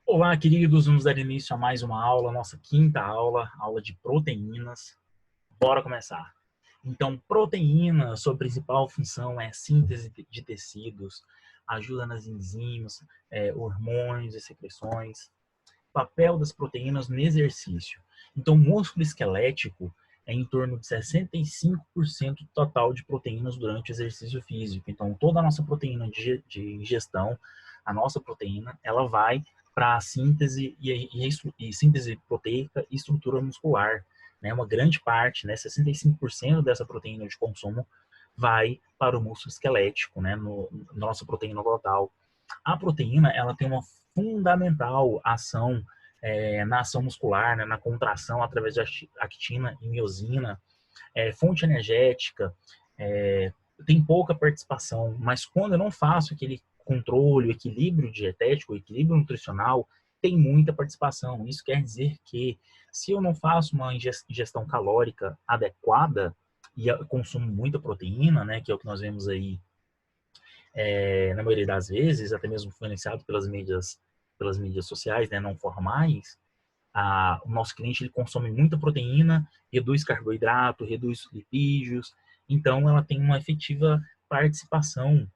Olá, queridos, vamos dar início a mais uma aula, nossa quinta aula, aula de proteínas. Bora começar. Então, proteína, sua principal função é a síntese de tecidos, ajuda nas enzimas, hormônios e secreções. Papel das proteínas no exercício. Então, o músculo esquelético é em torno de 65% do total de proteínas durante o exercício físico. Então, toda a nossa proteína de ingestão, a nossa proteína, ela vai para a síntese e síntese proteica e estrutura muscular. Né? Uma grande parte, né, 65% dessa proteína de consumo vai para o músculo esquelético, né, na nossa proteína total. A proteína, ela tem uma fundamental ação na ação muscular, né, na contração através de actina e miosina, fonte energética, tem pouca participação, mas quando eu não faço aquele controle, o equilíbrio dietético, o equilíbrio nutricional, tem muita participação. Isso quer dizer que se eu não faço uma ingestão calórica adequada e eu consumo muita proteína, né, que é o que nós vemos aí na maioria das vezes, até mesmo influenciado pelas mídias sociais, né, não formais, o nosso cliente ele consome muita proteína, reduz carboidrato, reduz lipídios, então ela tem uma efetiva participação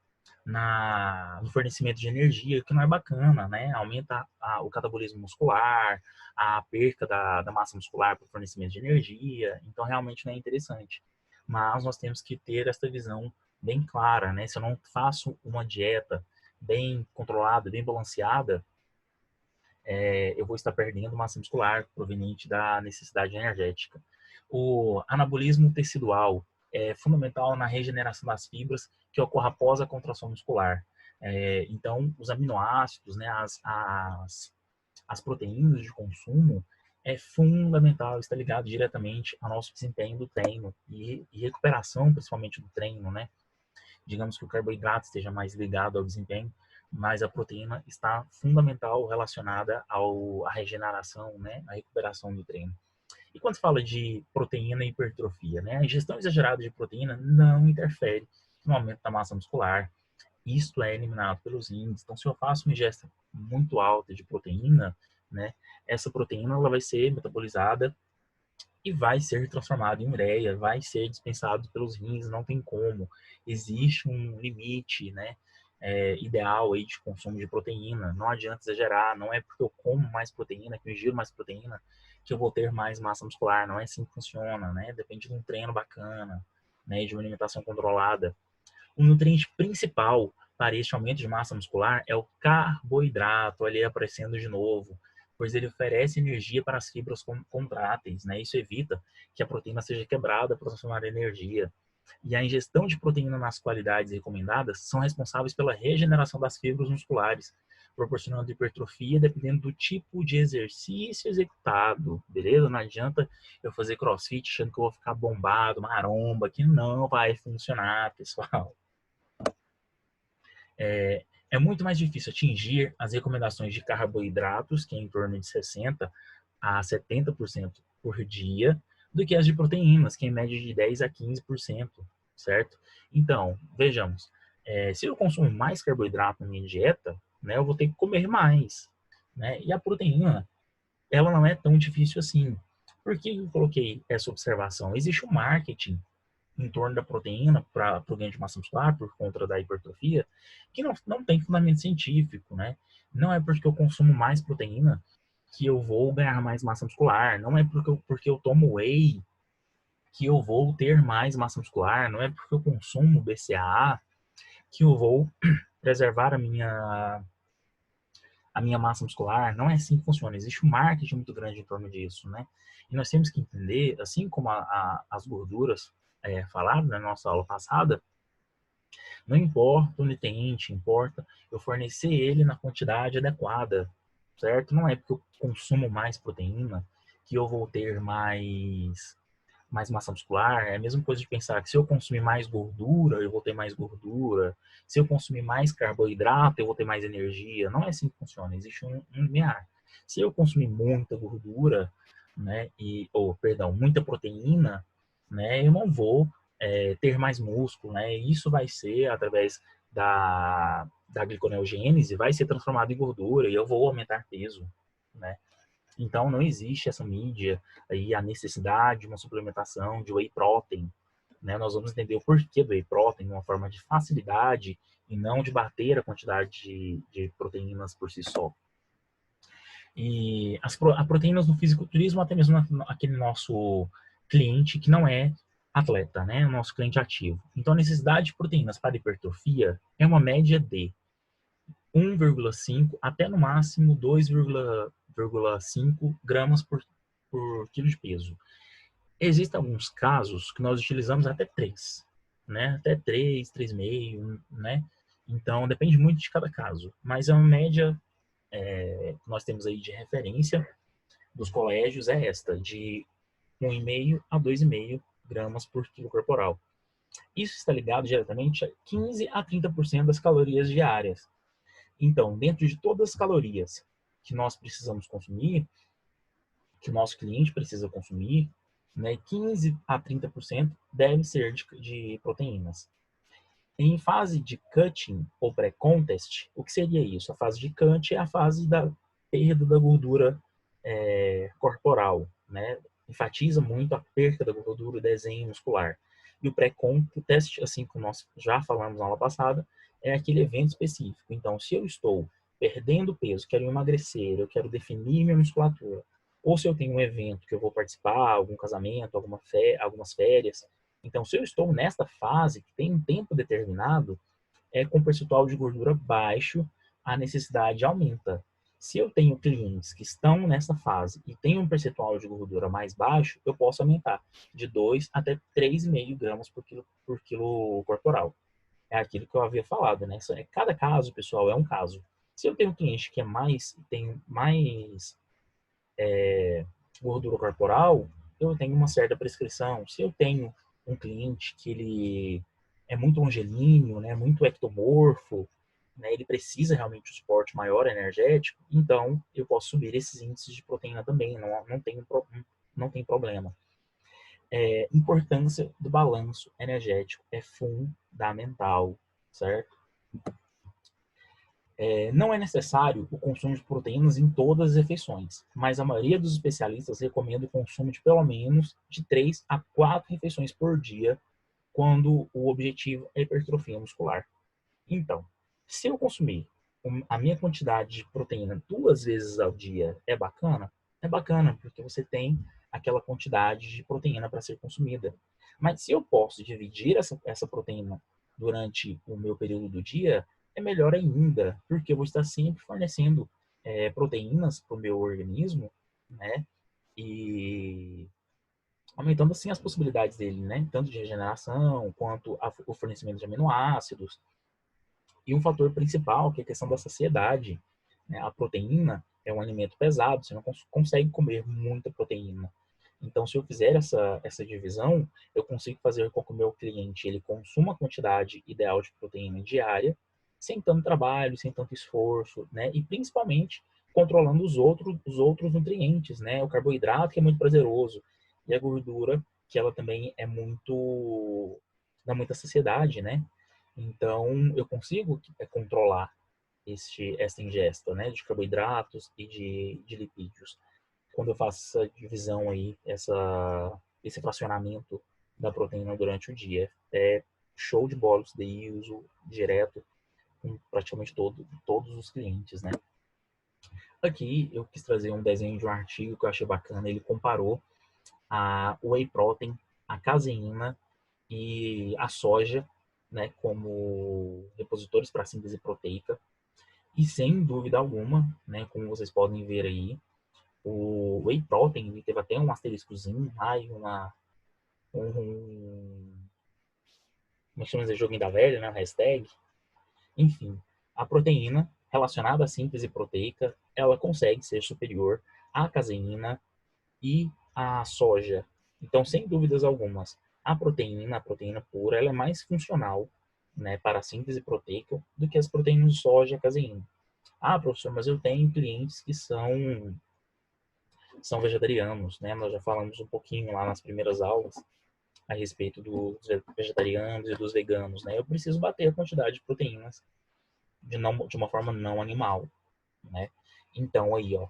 no fornecimento de energia, que não é bacana, né? Aumenta o catabolismo muscular, a perca da massa muscular para o fornecimento de energia, então realmente não é interessante. Mas nós temos que ter essa visão bem clara, né? Se eu não faço uma dieta bem controlada, bem balanceada, eu vou estar perdendo massa muscular proveniente da necessidade energética. O anabolismo tecidual é fundamental na regeneração das fibras que ocorre após a contração muscular. Então, os aminoácidos, né, as proteínas de consumo, é fundamental, está ligado diretamente ao nosso desempenho do treino e recuperação, principalmente do treino, né? Digamos que o carboidrato esteja mais ligado ao desempenho, mas a proteína está fundamental relacionada à regeneração, né, à recuperação do treino. E quando se fala de proteína e hipertrofia, né, a ingestão exagerada de proteína não interfere no aumento da massa muscular. Isto é eliminado pelos rins. Então, se eu faço uma ingesta muito alta de proteína, né, essa proteína ela vai ser metabolizada e vai ser transformado em ureia, vai ser dispensado pelos rins, não tem como. Existe um limite, né, ideal aí de consumo de proteína. Não adianta exagerar, não é porque eu como mais proteína, que eu ingiro mais proteína, que eu vou ter mais massa muscular. Não é assim que funciona, né? Depende de um treino bacana, né, de uma alimentação controlada. O nutriente principal para este aumento de massa muscular é o carboidrato, ali aparecendo de novo, pois ele oferece energia para as fibras contráteis, né? Isso evita que a proteína seja quebrada para transformar em energia. E a ingestão de proteína nas qualidades recomendadas são responsáveis pela regeneração das fibras musculares, proporcionando hipertrofia dependendo do tipo de exercício executado, beleza? Não adianta eu fazer crossfit achando que eu vou ficar bombado, maromba, que não vai funcionar, pessoal. É muito mais difícil atingir as recomendações de carboidratos, que é em torno de 60 a 70% por dia, do que as de proteínas, que é em média de 10 a 15%, certo? Então, vejamos, se eu consumo mais carboidrato na minha dieta, né, eu vou ter que comer mais, né? E a proteína, ela não é tão difícil assim. Por que eu coloquei essa observação? Existe um marketing em torno da proteína para o ganho de massa muscular por conta da hipertrofia, que não tem fundamento científico, né? Não é porque eu consumo mais proteína que eu vou ganhar mais massa muscular, não é porque eu tomo whey que eu vou ter mais massa muscular, não é porque eu consumo BCAA que eu vou preservar a minha massa muscular. Não é assim que funciona. Existe um marketing muito grande em torno disso, né? E nós temos que entender, assim como as gorduras falaram na nossa aula passada, não importa o nutriente, importa eu fornecer ele na quantidade adequada, certo? Não é porque eu consumo mais proteína que eu vou ter mais massa muscular. É a mesma coisa de pensar que se eu consumir mais gordura, eu vou ter mais gordura. Se eu consumir mais carboidrato, eu vou ter mais energia. Não é assim que funciona. Existe um limiar. Se eu consumir muita gordura, né, perdão, muita proteína, né, eu não vou ter mais músculo, né? Isso vai ser através da gliconeogênese vai ser transformado em gordura e eu vou aumentar peso, né? Então, não existe essa mídia aí, a necessidade de uma suplementação de whey protein, né? Nós vamos entender o porquê do whey protein, uma forma de facilidade e não de bater a quantidade de proteínas por si só. E as proteínas no fisiculturismo, até mesmo aquele nosso cliente que não é atleta, né? O nosso cliente ativo. Então, a necessidade de proteínas para hipertrofia é uma média de 1,5 até no máximo 2,5 gramas por quilo de peso. Existem alguns casos que nós utilizamos até 3, né? Até 3, 3,5, né? Então, depende muito de cada caso. Mas a média que nós temos aí de referência dos colégios é esta, de 1,5 a 2,5 gramas por quilo corporal. Isso está ligado diretamente a 15 a 30% das calorias diárias. Então, dentro de todas as calorias que nós precisamos consumir, que o nosso cliente precisa consumir, né, 15 a 30% deve ser de proteínas. Em fase de cutting ou pré-contest, o que seria isso? A fase de cut é a fase da perda da gordura corporal, né? Enfatiza muito a perda da gordura, o desenho muscular. E o pré-contest, assim como nós já falamos na aula passada, é aquele evento específico. Então, se eu estou perdendo peso, quero emagrecer, eu quero definir minha musculatura, ou se eu tenho um evento que eu vou participar, algum casamento, algumas férias. Então, se eu estou nesta fase, que tem um tempo determinado, com percentual de gordura baixo, a necessidade aumenta. Se eu tenho clientes que estão nessa fase e têm um percentual de gordura mais baixo, eu posso aumentar de 2 até 3,5 gramas por quilo corporal. É aquilo que eu havia falado, né? Cada caso, pessoal, é um caso. Se eu tenho um cliente que tem mais gordura corporal, eu tenho uma certa prescrição. Se eu tenho um cliente que ele é muito longilíneo, né, muito ectomorfo, né, ele precisa realmente de um suporte maior energético, então eu posso subir esses índices de proteína também, não tem problema. Importância do balanço energético é fundamental, certo? Não é necessário o consumo de proteínas em todas as refeições, mas a maioria dos especialistas recomenda o consumo de pelo menos de 3 a 4 refeições por dia, quando o objetivo é hipertrofia muscular. Então, se eu consumir a minha quantidade de proteína 2 vezes ao dia, é bacana? É bacana, porque você tem aquela quantidade de proteína para ser consumida. Mas se eu posso dividir essa proteína durante o meu período do dia, é melhor ainda, porque eu vou estar sempre fornecendo proteínas para o meu organismo, né? E aumentando assim as possibilidades dele, né? Tanto de regeneração quanto o fornecimento de aminoácidos. E um fator principal, que é a questão da saciedade, né? A proteína é um alimento pesado, você não consegue comer muita proteína. Então, se eu fizer essa divisão, eu consigo fazer com que o meu cliente ele consuma a quantidade ideal de proteína diária, sem tanto trabalho, sem tanto esforço, né? E principalmente controlando os outros nutrientes, né? O carboidrato, que é muito prazeroso, e a gordura, que ela também dá muita saciedade, né? Então, eu consigo controlar essa ingesta, né? De carboidratos e de lipídios quando eu faço essa divisão aí, esse fracionamento da proteína durante o dia. É show de bola, isso daí uso direto com praticamente todos os clientes, né? Aqui eu quis trazer um desenho de um artigo que eu achei bacana. Ele comparou o whey protein, a caseína e a soja, né, como repositores para síntese proteica. E sem dúvida alguma, né, como vocês podem ver aí, o whey protein ele teve até um asteriscozinho, como chama esse joguinho da velha, né? Hashtag. Enfim, a proteína relacionada à síntese proteica, ela consegue ser superior à caseína e à soja. Então, sem dúvidas algumas, a proteína pura, ela é mais funcional, né, para a síntese proteica do que as proteínas de soja e a caseína. Ah, professor, mas eu tenho clientes que são vegetarianos, né? Nós já falamos um pouquinho lá nas primeiras aulas a respeito dos vegetarianos e dos veganos, né? Eu preciso bater a quantidade de proteínas de uma forma não animal, né? Então aí, ó,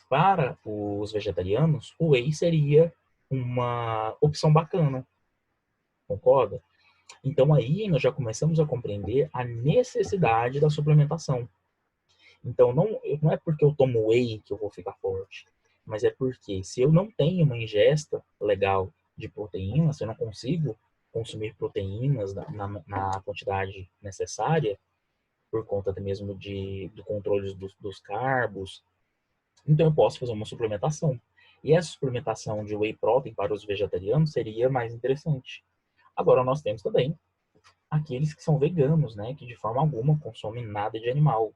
para os vegetarianos, o whey seria uma opção bacana, concorda? Então aí nós já começamos a compreender a necessidade da suplementação. Então não é porque eu tomo whey que eu vou ficar forte, mas é porque se eu não tenho uma ingesta legal de proteína, se eu não consigo consumir proteínas na quantidade necessária, por conta até mesmo do controle dos carbos, então eu posso fazer uma suplementação. E essa suplementação de whey protein para os vegetarianos seria mais interessante. Agora nós temos também aqueles que são veganos, né, que de forma alguma consomem nada de animal.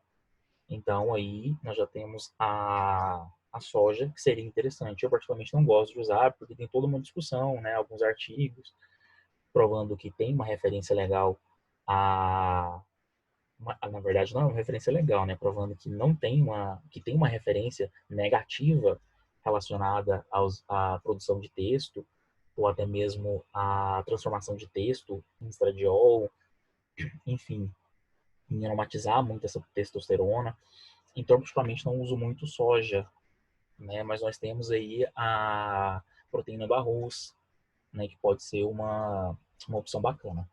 Então aí nós já temos a soja, que seria interessante. Eu particularmente não gosto de usar, porque tem toda uma discussão, né, alguns artigos provando que tem uma referência legal a na verdade não é uma referência legal, né, provando que não tem que tem uma referência negativa relacionada à produção de texto ou até mesmo à transformação de texto em estradiol, enfim, em aromatizar muito essa testosterona. Então, particularmente, não uso muito soja, né? Mas nós temos aí a proteína do arroz, né? Que pode ser uma opção bacana.